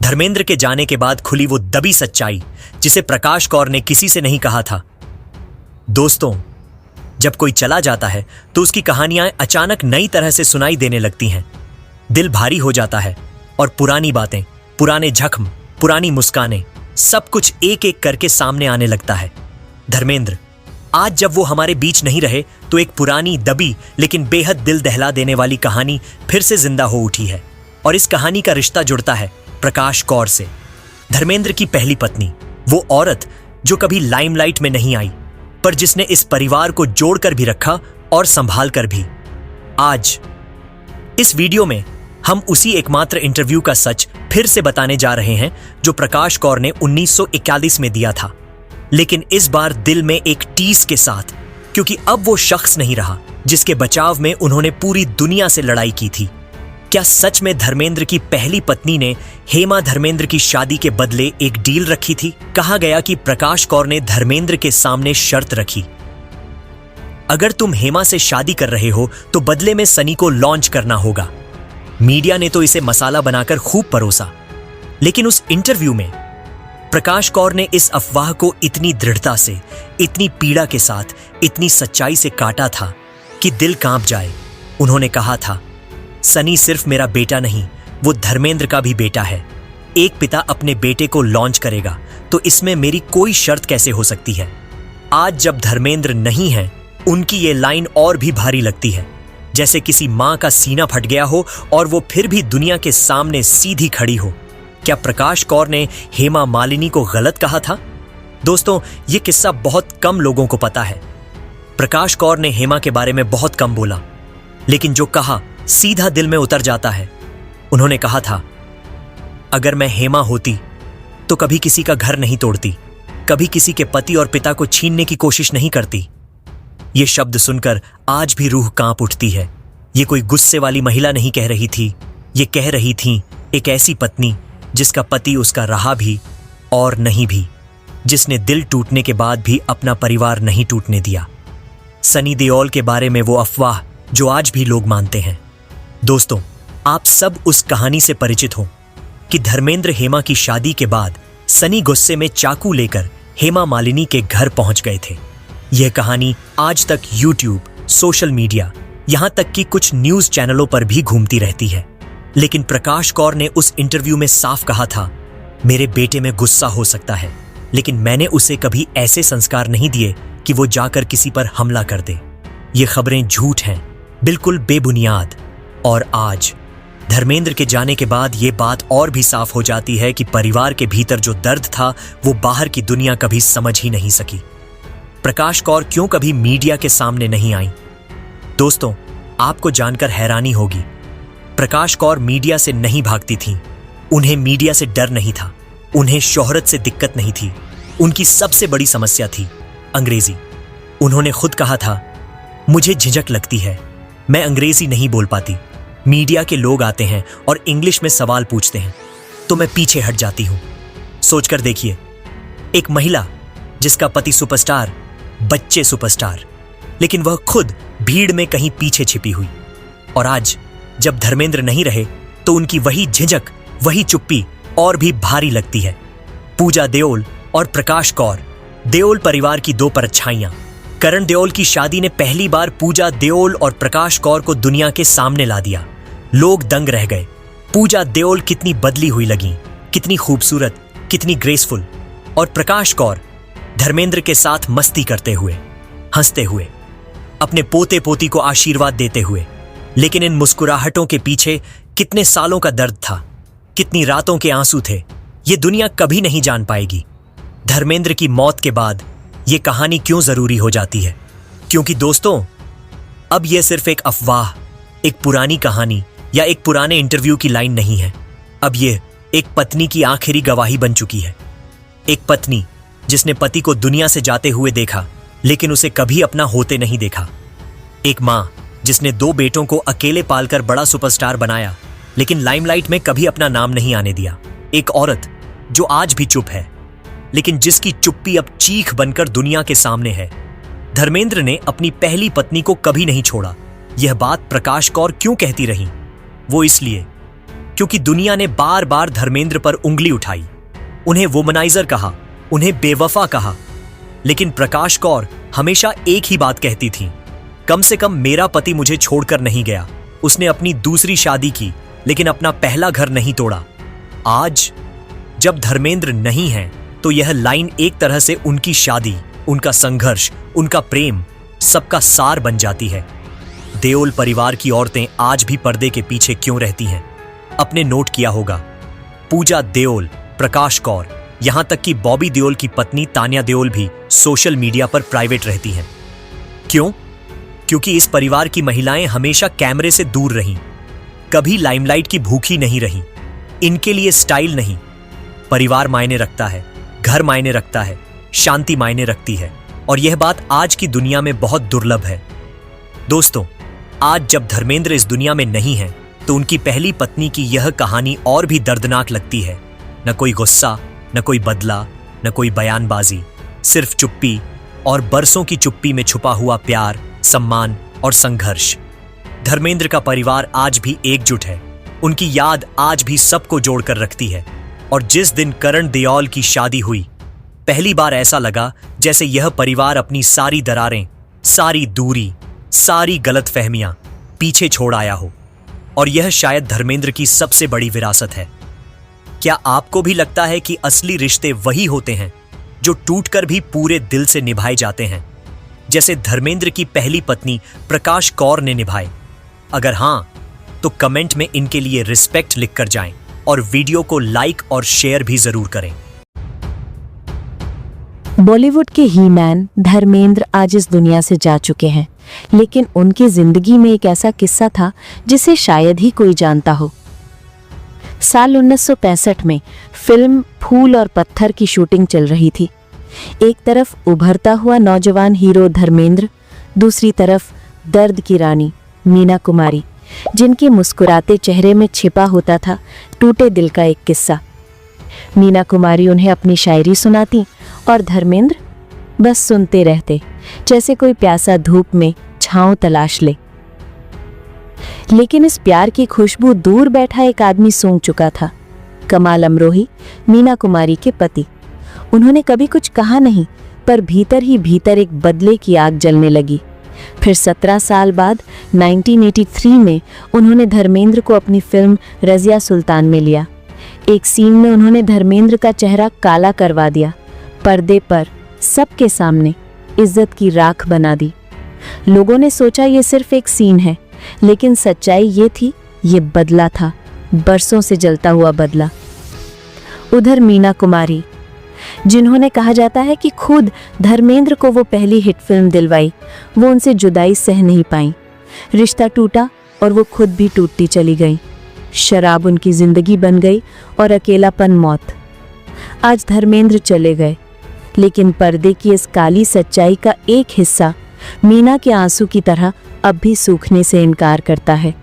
धर्मेंद्र के जाने के बाद खुली वो दबी सच्चाई जिसे प्रकाश कौर ने किसी से नहीं कहा था। दोस्तों, जब कोई चला जाता है तो उसकी कहानियां अचानक नई तरह से सुनाई देने लगती हैं। दिल भारी हो जाता है और पुरानी बातें, पुराने जख्म, पुरानी मुस्कानें, सब कुछ एक एक करके सामने आने लगता है। धर्मेंद्र, आज जब वो हमारे बीच नहीं रहे तो एक पुरानी दबी लेकिन बेहद दिल दहला देने वाली कहानी फिर से जिंदा हो उठी है। और इस कहानी का रिश्ता जुड़ता है प्रकाश कौर से, धर्मेंद्र की पहली पत्नी, वो औरत जो कभी लाइमलाइट में नहीं आई पर जिसने इस परिवार को जोड़कर भी रखा और संभाल कर भी। आज इस वीडियो में हम उसी एकमात्र इंटरव्यू का सच फिर से बताने जा रहे हैं जो प्रकाश कौर ने 1941 में दिया था, लेकिन इस बार दिल में एक टीस के साथ, क्योंकि अब वो शख्स नहीं रहा जिसके बचाव में उन्होंने पूरी दुनिया से लड़ाई की थी। क्या सच में धर्मेंद्र की पहली पत्नी ने हेमा धर्मेंद्र की शादी के बदले एक डील रखी थी? कहा गया कि प्रकाश कौर ने धर्मेंद्र के सामने शर्त रखी, अगर तुम हेमा से शादी कर रहे हो तो बदले में सनी को लॉन्च करना होगा। मीडिया ने तो इसे मसाला बनाकर खूब परोसा, लेकिन उस इंटरव्यू में प्रकाश कौर ने इस अफवाह को इतनी दृढ़ता से, इतनी पीड़ा के साथ, इतनी सच्चाई से काटा था कि दिल कांप जाए। उन्होंने कहा था, सनी सिर्फ मेरा बेटा नहीं, वो धर्मेंद्र का भी बेटा है। एक पिता अपने बेटे को लॉन्च करेगा तो इसमें मेरी कोई शर्त कैसे हो सकती है? आज जब धर्मेंद्र नहीं है, उनकी ये लाइन और भी भारी लगती है, जैसे किसी मां का सीना फट गया हो और वो फिर भी दुनिया के सामने सीधी खड़ी हो। क्या प्रकाश कौर ने हेमा मालिनी को गलत कहा था? दोस्तों, ये किस्सा बहुत कम लोगों को पता है। प्रकाश कौर ने हेमा के बारे में बहुत कम बोला, लेकिन जो कहा सीधा दिल में उतर जाता है। उन्होंने कहा था, अगर मैं हेमा होती तो कभी किसी का घर नहीं तोड़ती, कभी किसी के पति और पिता को छीनने की कोशिश नहीं करती। ये शब्द सुनकर आज भी रूह कांप उठती है। ये कोई गुस्से वाली महिला नहीं कह रही थी, ये कह रही थी एक ऐसी पत्नी जिसका पति उसका रहा भी और नहीं भी, जिसने दिल टूटने के बाद भी अपना परिवार नहीं टूटने दिया। सनी देओल के बारे में वो अफवाह जो आज भी लोग मानते हैं। दोस्तों, आप सब उस कहानी से परिचित हो कि धर्मेंद्र हेमा की शादी के बाद सनी गुस्से में चाकू लेकर हेमा मालिनी के घर पहुंच गए थे। यह कहानी आज तक यूट्यूब, सोशल मीडिया, यहां तक कि कुछ न्यूज चैनलों पर भी घूमती रहती है। लेकिन प्रकाश कौर ने उस इंटरव्यू में साफ कहा था, मेरे बेटे में गुस्सा हो सकता है, लेकिन मैंने उसे कभी ऐसे संस्कार नहीं दिए कि वो जाकर किसी पर हमला कर दे। ये खबरें झूठ हैं, बिल्कुल बेबुनियाद। और आज धर्मेंद्र के जाने के बाद ये बात और भी साफ हो जाती है कि परिवार के भीतर जो दर्द था वो बाहर की दुनिया कभी समझ ही नहीं सकी। प्रकाश कौर क्यों कभी मीडिया के सामने नहीं आई? दोस्तों, आपको जानकर हैरानी होगी, प्रकाश कौर मीडिया से नहीं भागती थीं। उन्हें मीडिया से डर नहीं था, उन्हें शोहरत से दिक्कत नहीं थी। उनकी सबसे बड़ी समस्या थी अंग्रेजी। उन्होंने खुद कहा था, मुझे झिझक लगती है, मैं अंग्रेजी नहीं बोल पाती। मीडिया के लोग आते हैं और इंग्लिश में सवाल पूछते हैं तो मैं पीछे हट जाती हूं। सोचकर देखिए, एक महिला जिसका पति सुपरस्टार, बच्चे सुपरस्टार, लेकिन वह खुद भीड़ में कहीं पीछे छिपी हुई। और आज जब धर्मेंद्र नहीं रहे तो उनकी वही झिझक, वही चुप्पी और भी भारी लगती है। पूजा देओल और प्रकाश कौर, देओल परिवार की दो परछाइयां। करण देओल की शादी ने पहली बार पूजा देओल और प्रकाश कौर को दुनिया के सामने ला दिया। लोग दंग रह गए। पूजा देओल कितनी बदली हुई लगी, कितनी खूबसूरत, कितनी ग्रेसफुल। और प्रकाश कौर धर्मेंद्र के साथ मस्ती करते हुए, हंसते हुए, अपने पोते पोती को आशीर्वाद देते हुए। लेकिन इन मुस्कुराहटों के पीछे कितने सालों का दर्द था, कितनी रातों के आंसू थे, ये दुनिया कभी नहीं जान पाएगी। धर्मेंद्र की मौत के बाद ये कहानी क्यों जरूरी हो जाती है? क्योंकि दोस्तों, अब यह सिर्फ एक अफवाह, एक पुरानी कहानी या एक पुराने इंटरव्यू की लाइन नहीं है। अब यह एक पत्नी की आखिरी गवाही बन चुकी है। एक पत्नी जिसने पति को दुनिया से जाते हुए देखा लेकिन उसे कभी अपना होते नहीं देखा। एक मां जिसने दो बेटों को अकेले पालकर बड़ा सुपरस्टार बनाया लेकिन लाइमलाइट में कभी अपना नाम नहीं आने दिया। एक औरत जो आज भी चुप है लेकिन जिसकी चुप्पी अब चीख बनकर दुनिया के सामने है। धर्मेंद्र ने अपनी पहली पत्नी को कभी नहीं छोड़ा। यह बात प्रकाश कौर क्यों कहती रही? वो इसलिए क्योंकि दुनिया ने बार बार धर्मेंद्र पर उंगली उठाई, उन्हें वुमनाइजर कहा, उन्हें बेवफा कहा। लेकिन प्रकाश कौर हमेशा एक ही बात कहती थी, कम से कम मेरा पति मुझे छोड़कर नहीं गया। उसने अपनी दूसरी शादी की लेकिन अपना पहला घर नहीं तोड़ा। आज जब धर्मेंद्र नहीं है तो यह लाइन एक तरह से उनकी शादी, उनका संघर्ष, उनका प्रेम सबका सार बन जाती है। देओल परिवार की औरतें आज भी पर्दे के पीछे क्यों रहती हैं? आपने नोट किया होगा, पूजा देओल, प्रकाश कौर, यहां तक कि बॉबी देओल की पत्नी तान्या देओल भी सोशल मीडिया पर प्राइवेट रहती हैं। क्यों? क्योंकि इस परिवार की महिलाएं हमेशा कैमरे से दूर रहीं, कभी लाइमलाइट की भूखी नहीं रहीं। इनके लिए स्टाइल नहीं, परिवार मायने रखता है, घर मायने रखता है, शांति मायने रखती है। और यह बात आज की दुनिया में बहुत दुर्लभ है। दोस्तों, आज जब धर्मेंद्र इस दुनिया में नहीं है तो उनकी पहली पत्नी की यह कहानी और भी दर्दनाक लगती है। न कोई गुस्सा, न कोई बदला, न कोई बयानबाजी, सिर्फ चुप्पी, और बरसों की चुप्पी में छुपा हुआ प्यार, सम्मान और संघर्ष। धर्मेंद्र का परिवार आज भी एकजुट है, उनकी याद आज भी सबको जोड़कर रखती है। और जिस दिन करण देओल की शादी हुई, पहली बार ऐसा लगा जैसे यह परिवार अपनी सारी दरारें, सारी दूरी, सारी गलतफहमियां पीछे छोड़ आया हो। और यह शायद धर्मेंद्र की सबसे बड़ी विरासत है। क्या आपको भी लगता है कि असली रिश्ते वही होते हैं जो टूटकर भी पूरे दिल से निभाए जाते हैं, जैसे धर्मेंद्र की पहली पत्नी प्रकाश कौर ने निभाए? अगर हां, तो कमेंट में इनके लिए रिस्पेक्ट लिखकर जाएं और वीडियो को लाइक और शेयर भी जरूर करें। बॉलीवुड के ही मैन धर्मेंद्र आज इस दुनिया से जा चुके हैं, लेकिन उनकी जिंदगी में एक ऐसा किस्सा था जिसे शायद ही कोई जानता हो। साल 1965 में फिल्म फूल और पत्थर की शूटिंग चल रही थी। एक तरफ उभरता हुआ नौजवान हीरो धर्मेंद्र, दूसरी तरफ दर्द की रानी मीना कुमारी, जिनके मुस्कुराते चेहरे में छिपा होता था टूटे दिल का एक किस्सा। मीना कुमारी उन्हें अपनी शायरी सुनाती और धर्मेंद्र बस सुनते रहते, जैसे कोई प्यासा धूप में छांव तलाश ले। लेकिन इस प्यार की खुशबू दूर बैठा एक आदमी सूंघ चुका था। कमाल अमरोही, मीना कुमारी के पति। उन्होंने कभी कुछ कहा नहीं, पर भीतर ही भीतर एक बदले की आग जलने लगी। फिर 17 साल बाद 1983 में उन्होंने धर्मेंद्र को अपनी फिल्म रजिया सुल्तान में लिया। एक सीन में उन्होंने धर्मेंद्र का चेहरा काला करवा दिया, पर्दे पर सबके सामने इज्जत की राख बना दी। लोगों ने सोचा ये सिर्फ एक सीन है, लेकिन सच्चाई ये थी, ये बदला था, बरसों से जलता हुआ बदला। उधर मीना कुमारी, जिन्होंने कहा जाता है कि खुद धर्मेंद्र को वो पहली हिट फिल्म दिलवाई, वो उनसे जुदाई सह नहीं पाई। रिश्ता टूटा और वो खुद भी टूटती चली गई। शराब उनकी जिंदगी बन गई और अकेलापन मौत। आज धर्मेंद्र चले गए, लेकिन पर्दे की इस काली सच्चाई का एक हिस्सा मीना के आंसू की तरह अब भी सूखने से इनकार करता है।